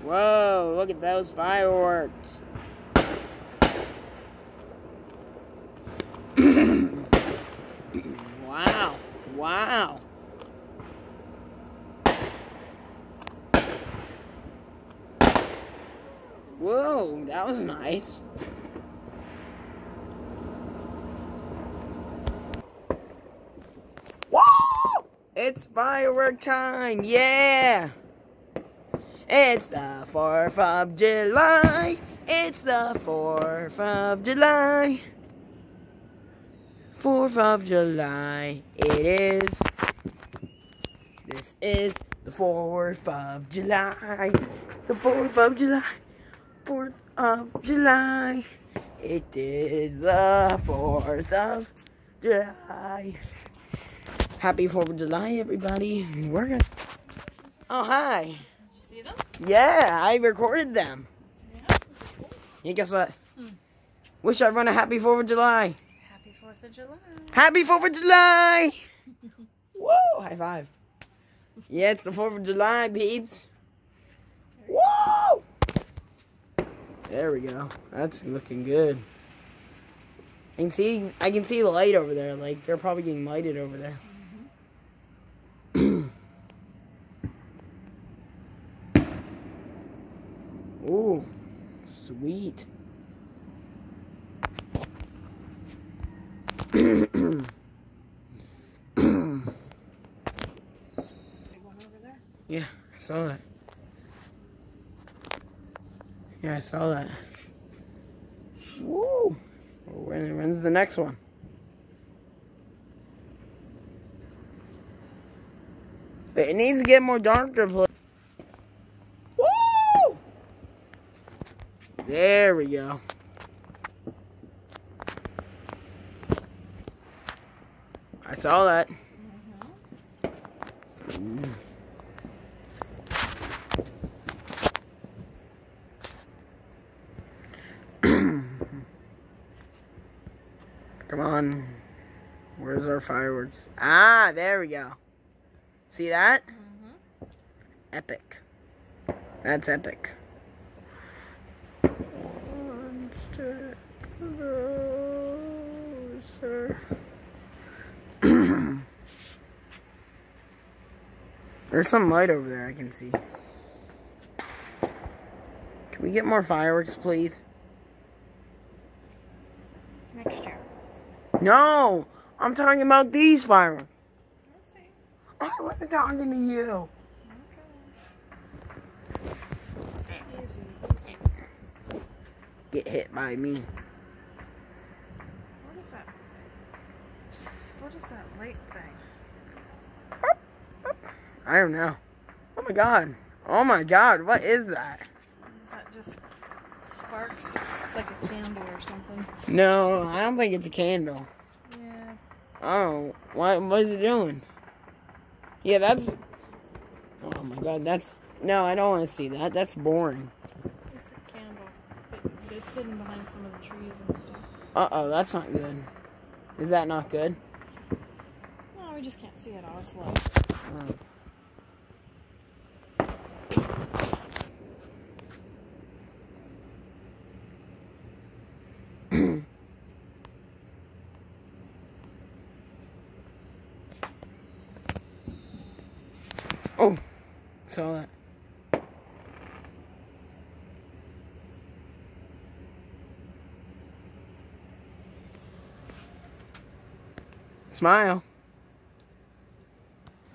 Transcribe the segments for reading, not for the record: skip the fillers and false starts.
Whoa, look at those fireworks. Wow. Wow. Whoa, that was nice. Whoa! It's firework time, yeah! It's the 4th of July. It's the 4th of July. 4th of July. It is. This is the 4th of July. The 4th of July. 4th of July. It is the 4th of July. Happy 4th of July, everybody. We're gonna... Oh, hi. See them? Yeah, I recorded them. Yeah. Hey, guess what? Wish everyone a happy 4th of July. Happy 4th of July. Happy 4th of July! Whoa, high five. Yeah, it's the 4th of July, peeps. Whoa! There we go. That's looking good. I can see the light over there. Like, they're probably getting lighted over there. Ooh, sweet. Big one over there? Yeah, I saw that. Yeah, I saw that. Woo! When's the next one? But it needs to get more darker, please. Woo! There we go. I saw that. Come on. Where's our fireworks? Ah, there we go. See that? Epic. That's epic. One step closer. There's some light over there I can see. Can we get more fireworks, please? Next year. No! I'm talking about these fireworks. Let's see. I wasn't talking to you. Okay. Easy. Get hit by me. What is that? What is that light thing? I don't know. Oh my god. Oh my god, what is that? Is that just sparks? It's like a candle or something. No, I don't think it's a candle. Yeah. Oh, what is it doing? Yeah, that's... Oh my god, that's... No, I don't want to see that. That's boring. It's a candle. But it's hidden behind some of the trees and stuff. Uh-oh, that's not good. Is that not good? No, we just can't see it all. It's low. Oh. Oh, saw that. Smile.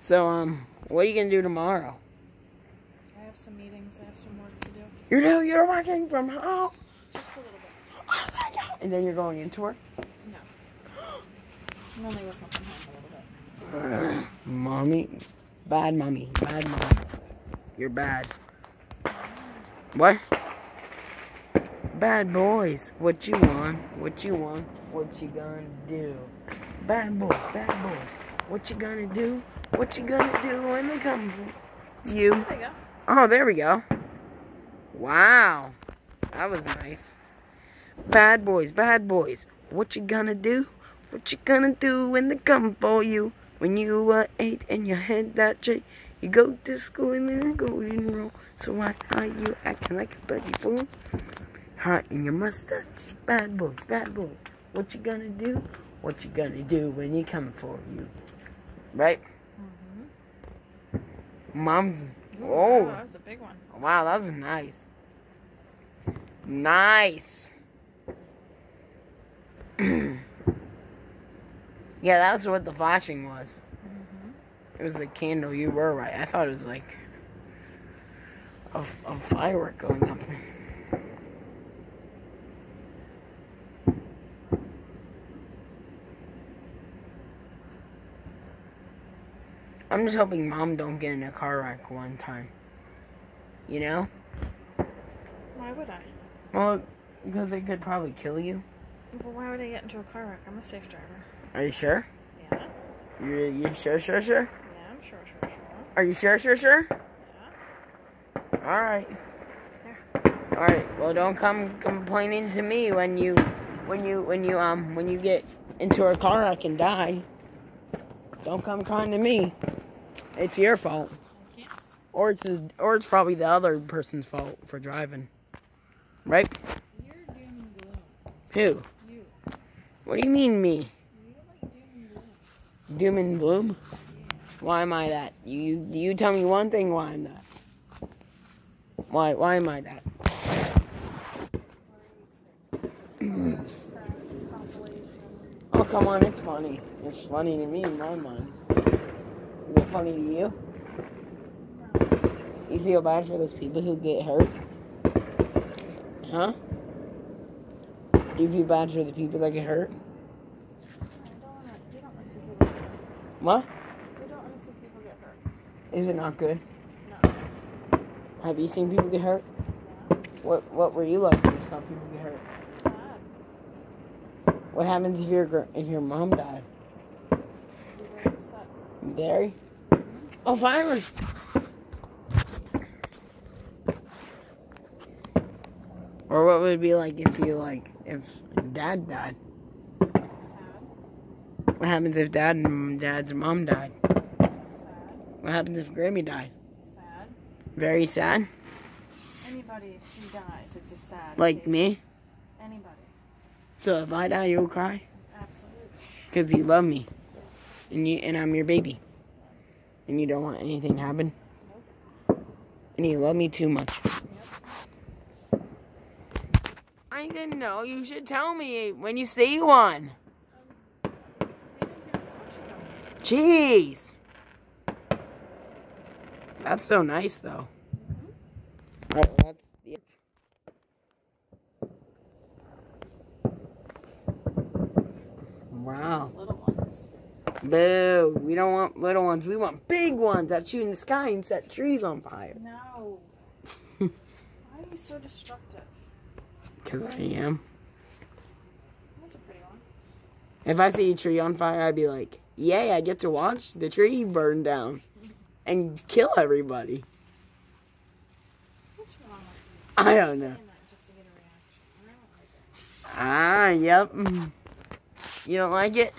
So, what are you gonna do tomorrow? I have some meetings. I have some work to do. You're working from home. Just for a little bit. Oh my god! And then you're going into work. No. I'm only working from home a little bit. Mommy, bad mommy, bad mom. You're bad. What? Bad boys. What you want? What you want? What you gonna do? Bad boys, bad boys. What you gonna do? What you gonna do when they come for you? There you go. Oh, there we go. Wow. That was nice. Bad boys, bad boys. What you gonna do? What you gonna do when they come for you? When you were 8 and you had that J, you go to school and then go and roll. So why are you acting like a bloody fool? Hot in your mustache, bad boys, bad boys. What you gonna do? What you gonna do when you come for you? Right? Mom's. Oh, Wow, that was a big one. wow, that was nice. Nice. Yeah, that's what the flashing was. It was the candle. You were right. I thought it was like a firework going up. I'm just hoping Mom don't get in a car wreck one time. You know? Why would I? Well, because it could probably kill you. Well, why would I get into a car wreck? I'm a safe driver. Are you sure? Yeah. You sure? Yeah, I'm sure. Are you sure? Yeah. Alright. There. Alright, well don't come complaining to me when you get into a car wreck and die. Don't come crying to me. It's your fault. I can't. Or it's probably the other person's fault for driving. Right? You're doom and gloom. Who? You. What do you mean me? You like doom and gloom. Doom and gloom? Why am I that? You tell me one thing why I'm that. Why am I that? Oh, come on, it's funny. It's funny to me in my mind. Is it funny to you? You feel bad for those people who get hurt? Huh? Do you feel bad for the people that get hurt? We don't want to see people get hurt. What? We don't want to see people get hurt. Is it not good? No. Have you seen people get hurt? Yeah. What were you like when you saw people get hurt? Sad. What happens if your mom died? Be very upset. Very? Oh, virus. Or what would it be like if Dad died? Sad. What happens if Dad's mom died? Sad. What happens if Grammy died? Sad. Very sad. Anybody who dies, it's a sad. Like occasion. me. Anybody. So if I die, you'll cry Absolutely. because you love me, and I'm your baby, and you don't want anything to happen, and you love me too much. Yep. I didn't know. You should tell me when you see one. Jeez. That's so nice, though. Alright, well, that's the end. Wow. Little ones. Boo. We don't want little ones. We want big ones that shoot in the sky and set trees on fire. No. Why are you so destructive? Because I am. That's a pretty one. If I see a tree on fire, I'd be like, yay, I get to watch the tree burn down and kill everybody. What's wrong with you? I You're don't know. saying that just to get a reaction. I don't like it. Yep. You don't like it?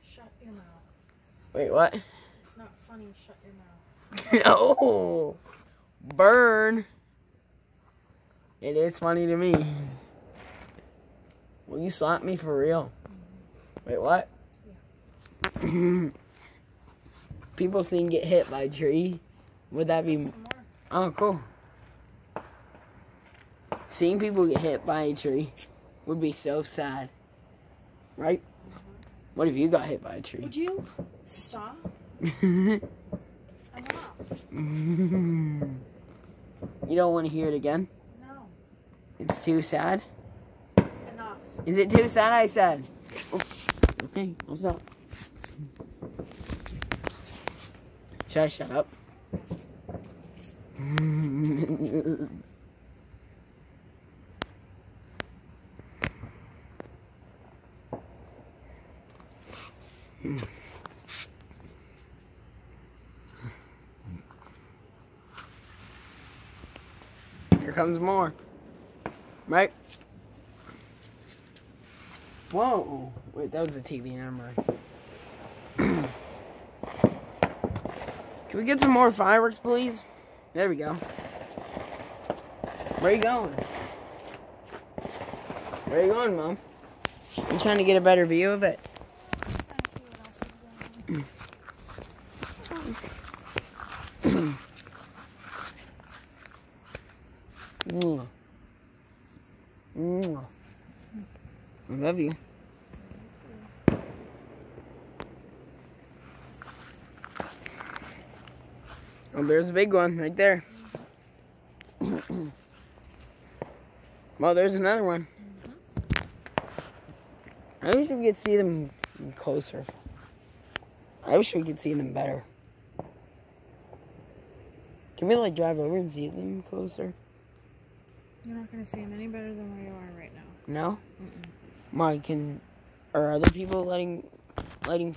Shut your mouth. Wait, what? It's not funny. Shut your mouth. No. Burn. It is funny to me. Will you slap me for real? Wait, what? Yeah. People seen get hit by a tree. Would that be... Some more. Oh, cool. Seeing people get hit by a tree would be so sad. Right? What if you got hit by a tree? Would you stop? Enough. You don't want to hear it again? No. It's too sad? Enough. Is it too sad, I said? Oh, okay, I'll stop. Should I shut up? Here comes more. Right? Whoa. Wait, that was the TV, never mind. Can we get some more fireworks, please? There we go. Where are you going? Where are you going, Mom? I'm trying to get a better view of it. I love you. Oh, there's a big one right there. Well, there's another one. I wish we could see them closer. I wish we could see them better. Can we, like, drive over and see them closer? You're not going to see them any better than where you are right now. No? Mm-mm. Why, are other people letting